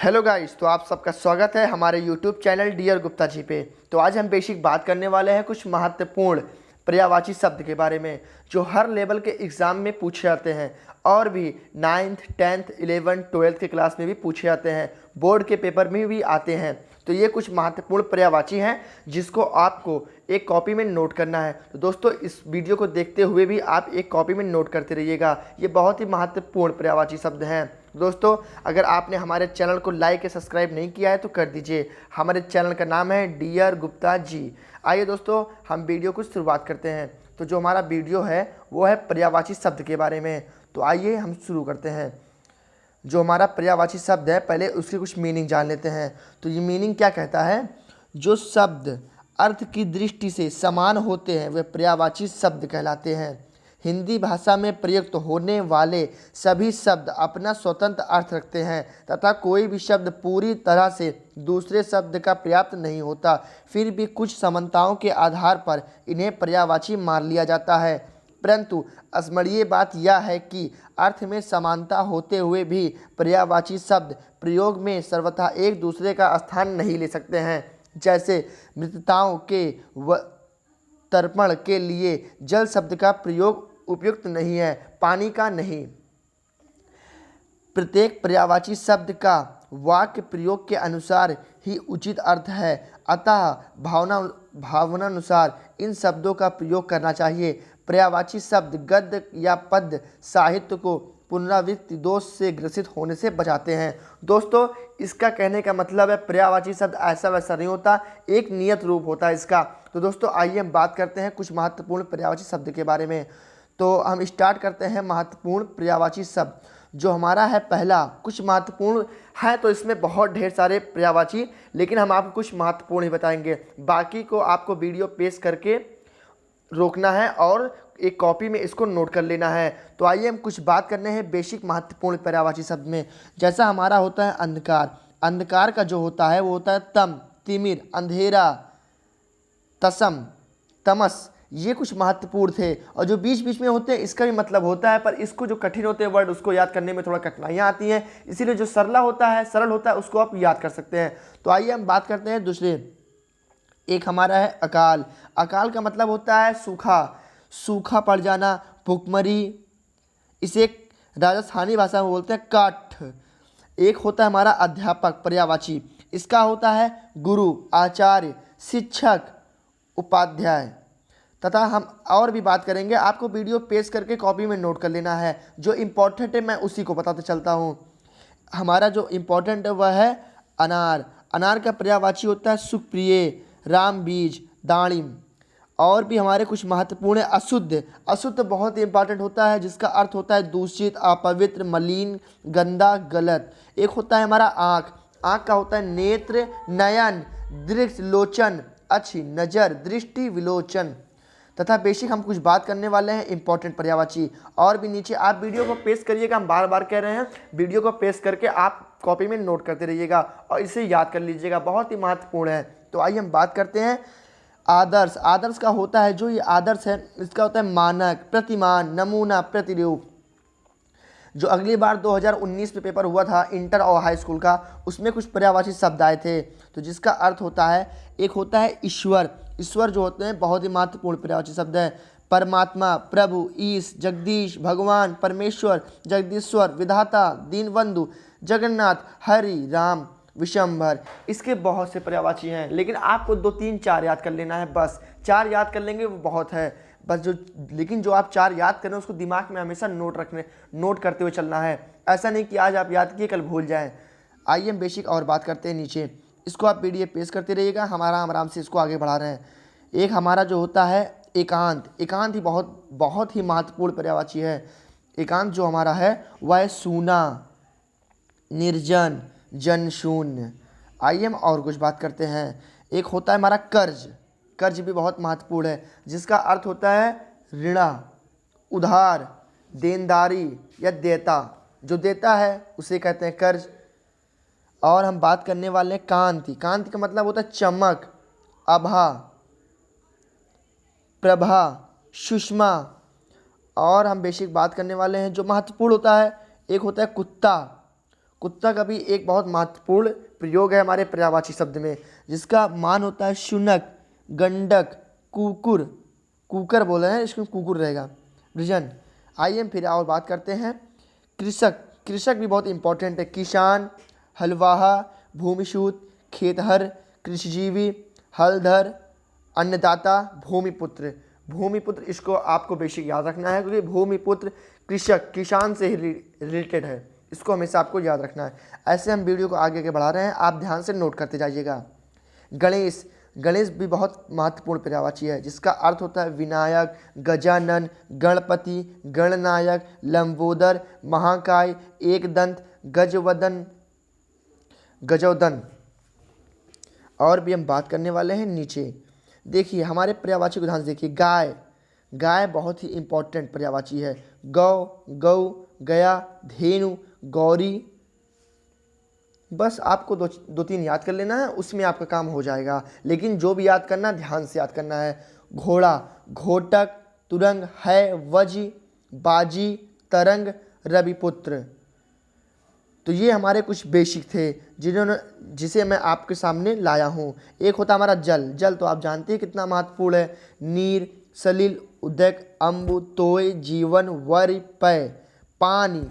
Hello guys, तो आप सबका स्वागत है हमारे YouTube channel dear Gupta ji पे। तो आज हम बेसिक बात करने वाले हैं कुछ महत्वपूर्ण पर्यायवाची शब्द के बारे में जो हर लेवल के एग्ज़ाम में पूछे जाते हैं और भी 9th 10th 11th 12th के क्लास में भी पूछे जाते हैं, बोर्ड के पेपर में भी आते हैं। तो ये कुछ महत्वपूर्ण पर्यायवाची हैं जिसको आपको एक कॉपी में नोट करना है। तो दोस्तों, इस वीडियो को देखते हुए भी आप एक कॉपी में नोट करते रहिएगा। ये बहुत ही महत्वपूर्ण पर्यायवाची शब्द हैं। दोस्तों, अगर आपने हमारे चैनल को लाइक या सब्सक्राइब नहीं किया है तो कर दीजिए। हमारे चैनल का नाम है डियर गुप्ता जी। आइए दोस्तों, हम वीडियो की शुरुआत करते हैं। तो जो हमारा वीडियो है वो है पर्यायवाची शब्द के बारे में। तो आइए हम शुरू करते हैं। जो हमारा पर्यायवाची शब्द है, पहले उसकी कुछ मीनिंग जान लेते हैं। तो ये मीनिंग क्या कहता है? जो शब्द अर्थ की दृष्टि से समान होते हैं वे पर्यायवाची शब्द कहलाते हैं। हिंदी भाषा में प्रयुक्त होने वाले सभी शब्द अपना स्वतंत्र अर्थ रखते हैं तथा कोई भी शब्द पूरी तरह से दूसरे शब्द का पर्याप्त नहीं होता। फिर भी कुछ समानताओं के आधार पर इन्हें पर्यायवाची मान लिया जाता है, परंतु स्मरणीय बात यह है कि अर्थ में समानता होते हुए भी पर्यायवाची शब्द प्रयोग में सर्वथा एक दूसरे का स्थान नहीं ले सकते हैं। जैसे मृतताओं के तर्पण के लिए जल शब्द का प्रयोग उपयुक्त नहीं है, पानी का नहीं। प्रत्येक पर्यायवाची शब्द का वाक्य प्रयोग के अनुसार ही उचित अर्थ है, अतः भावनानुसार इन शब्दों का प्रयोग करना चाहिए। पर्यायवाची शब्द गद्य या पद्य साहित्य को पुनरावृत्ति दोष से ग्रसित होने से बचाते हैं। दोस्तों, इसका कहने का मतलब है पर्यायवाची शब्द ऐसा वैसा नहीं होता, एक नियत रूप होता है इसका। तो दोस्तों, आइए हम बात करते हैं कुछ महत्वपूर्ण पर्यायवाची शब्द के बारे में। तो हम स्टार्ट करते हैं महत्वपूर्ण पर्यायवाची शब्द। जो हमारा है पहला, कुछ महत्वपूर्ण है तो इसमें बहुत ढेर सारे पर्यायवाची, लेकिन हम आपको कुछ महत्वपूर्ण ही बताएंगे। बाकी को आपको वीडियो पेश करके रोकना है और एक कॉपी में इसको नोट कर लेना है। तो आइए हम कुछ बात करने हैं बेसिक महत्वपूर्ण पर्यायवाची शब्द में। जैसा हमारा होता है अंधकार। अंधकार का जो होता है वो होता है तम, तिमिर, अंधेरा, तसम, तमस। ये कुछ महत्वपूर्ण थे। और जो बीच बीच में होते हैं इसका भी मतलब होता है, पर इसको जो कठिन होते हैं वर्ड उसको याद करने में थोड़ा कठिनाइयाँ आती हैं, इसीलिए जो सरल होता है उसको आप याद कर सकते हैं। तो आइए हम बात करते हैं दूसरे। एक हमारा है अकाल। अकाल का मतलब होता है सूखा, सूखा पड़ जाना, भुखमरी। इसे राजस्थानी भाषा में बोलते हैं काठ। एक होता है हमारा अध्यापक पर्यायवाची। इसका होता है गुरु, आचार्य, शिक्षक, उपाध्याय। तथा हम और भी बात करेंगे, आपको वीडियो पेश करके कॉपी में नोट कर लेना है। जो इम्पोर्टेंट है मैं उसी को बताते चलता हूँ। हमारा जो इम्पोर्टेंट है वह है अनार। अनार का पर्यायवाची होता है सुप्रिय, राम बीज, दाड़िम। और भी हमारे कुछ महत्वपूर्ण है अशुद्ध। अशुद्ध बहुत ही इंपॉर्टेंट होता है, जिसका अर्थ होता है दूषित, अपवित्र, मलिन, गंदा, गलत। एक होता है हमारा आँख। आँख का होता है नेत्र, नयन, दृष्टि, लोचन, अच्छी नज़र, दृष्टि, विलोचन। तथा बेसिक हम कुछ बात करने वाले हैं इंपॉर्टेंट पर्यायवाची। और भी नीचे आप वीडियो को पेश करिएगा, हम बार बार कह रहे हैं, वीडियो को पेश करके आप कॉपी में नोट करते रहिएगा और इसे याद कर लीजिएगा, बहुत ही महत्वपूर्ण है। तो आइए हम बात करते हैं आदर्श। आदर्श का होता है, जो ये आदर्श है इसका होता है मानक, प्रतिमान, नमूना, प्रतिरूप। जो अगली बार 2019 में पेपर हुआ था इंटर और हाई स्कूल का, उसमें कुछ पर्यायवाची शब्द आए थे। तो जिसका अर्थ होता है, एक होता है ईश्वर। ईश्वर जो होते हैं बहुत ही महत्वपूर्ण पर्यायवाची शब्द है। परमात्मा, प्रभु, ईश, जगदीश, भगवान, परमेश्वर, जगदीश्वर, विधाता, दीनबंधु, जगन्नाथ, हरि, राम, विशंभर। इसके बहुत से पर्यायवाची हैं, लेकिन आपको 2 3 4 याद कर लेना है, बस 4 याद कर लेंगे वो बहुत है बस। लेकिन जो आप 4 याद करें उसको दिमाग में हमेशा नोट करते हुए चलना है। ऐसा नहीं कि आज आप याद किए कल भूल जाएं। आइए हम बेसिक और बात करते हैं नीचे। इसको आप पीडीएफ पेश करते रहिएगा, हमारा आराम से इसको आगे बढ़ा रहे हैं। एक हमारा जो होता है एकांत। एकांत ही बहुत ही महत्वपूर्ण पर्यायवाची है। एकांत जो हमारा है वह है सूना, निर्जन, जनशून्य। आइए हम और कुछ बात करते हैं। एक होता है हमारा कर्ज। कर्ज भी बहुत महत्वपूर्ण है, जिसका अर्थ होता है ऋणा, उधार, देनदारी या देता। जो देता है उसे कहते हैं कर्ज। और हम बात करने वाले हैं कांति। कांति का मतलब होता है चमक, आभा, प्रभा, सुषमा। और हम बेसिक बात करने वाले हैं जो महत्वपूर्ण होता है, एक होता है कुत्ता। कुत्ता का भी एक बहुत महत्वपूर्ण प्रयोग है हमारे पर्यायवाची शब्द में, जिसका मान होता है शुनक, गंडक, कुकुर, कुकर बोले हैं, इसमें कुकुर रहेगा, वृजन। आइए हम फिर और बात करते हैं कृषक। कृषक भी बहुत इंपॉर्टेंट है। किसान, हलवाहा, भूमिसूत, खेतहर, कृषिजीवी, हलधर, अन्नदाता, भूमिपुत्र। भूमिपुत्र इसको आपको बेसिक याद रखना है, क्योंकि भूमिपुत्र कृषक, किसान से ही रिलेटेड है, इसको हमेशा आपको याद रखना है। ऐसे हम वीडियो को आगे बढ़ा रहे हैं, आप ध्यान से नोट करते जाइएगा। गणेश। गणेश भी बहुत महत्वपूर्ण पर्यायवाची है, जिसका अर्थ होता है विनायक, गजानन, गणपति, गणनायक, लंबोदर, महाकाय, एकदंत, गजवदन, गजवदन। और भी हम बात करने वाले हैं नीचे। देखिए हमारे पर्यायवाची को ध्यान से देखिए। गाय। गाय बहुत ही इंपॉर्टेंट पर्यायवाची है। गौ, गौ, गया, धेनु, गौरी। बस आपको दो तीन याद कर लेना है, उसमें आपका काम हो जाएगा। लेकिन जो भी याद करना ध्यान से याद करना है। घोड़ा, घोटक, तुरंग, है, वजी, बाजी, तरंग, रविपुत्र। तो ये हमारे कुछ बेसिक थे जिसे मैं आपके सामने लाया हूँ। एक होता हमारा जल। जल तो आप जानते हैं कितना महत्वपूर्ण है। नीर, सलिल, उदक, अम्बु, तोय, जीवन, वर, पय। पानी।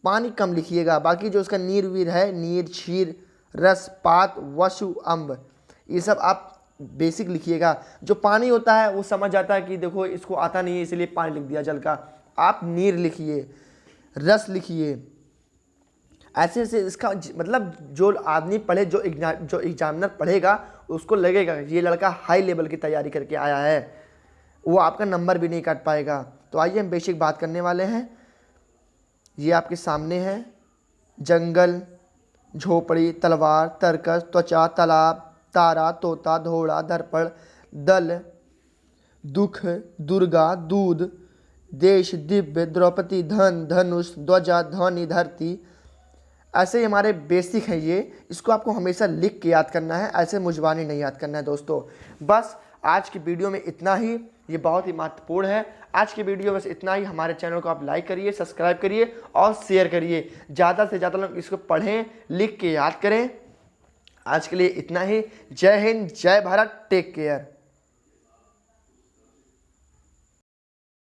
पानी कम लिखिएगा, बाकी जो उसका नीर वीर है, नीर, क्षीर, रस, पात, वसु, अम्ब, ये सब आप बेसिक लिखिएगा। जो पानी होता है वो समझ जाता है कि देखो इसको आता नहीं है इसलिए पानी लिख दिया जल का। आप नीर लिखिए, रस लिखिए। ऐसे ऐसे इसका मतलब जो आदमी पढ़े, जो एग्जामिनर पढ़ेगा उसको लगेगा ये लड़का हाई लेवल की तैयारी करके आया है, वो आपका नंबर भी नहीं काट पाएगा। तो आइए हम बेसिक बात करने वाले हैं। ये आपके सामने है। जंगल, झोपड़ी, तलवार, तरकस, त्वचा, तालाब, तारा, तोता, घोड़ा, दर्पण, दल, दुख, दुर्गा, दूध, देश, दिव्य, द्रौपदी, धन, धनुष, ध्वजा, ध्वनि, धरती। ऐसे ही हमारे बेसिक हैं ये, इसको आपको हमेशा लिख के याद करना है, ऐसे मुजबानी नहीं याद करना है दोस्तों। बस आज की वीडियो में इतना ही, ये बहुत ही महत्वपूर्ण है। आज की वीडियो बस इतना ही। हमारे चैनल को आप लाइक करिए, सब्सक्राइब करिए और शेयर करिए। ज़्यादा से ज़्यादा लोग इसको पढ़ें, लिख के याद करें। आज के लिए इतना ही। जय हिंद, जय भारत, टेक केयर।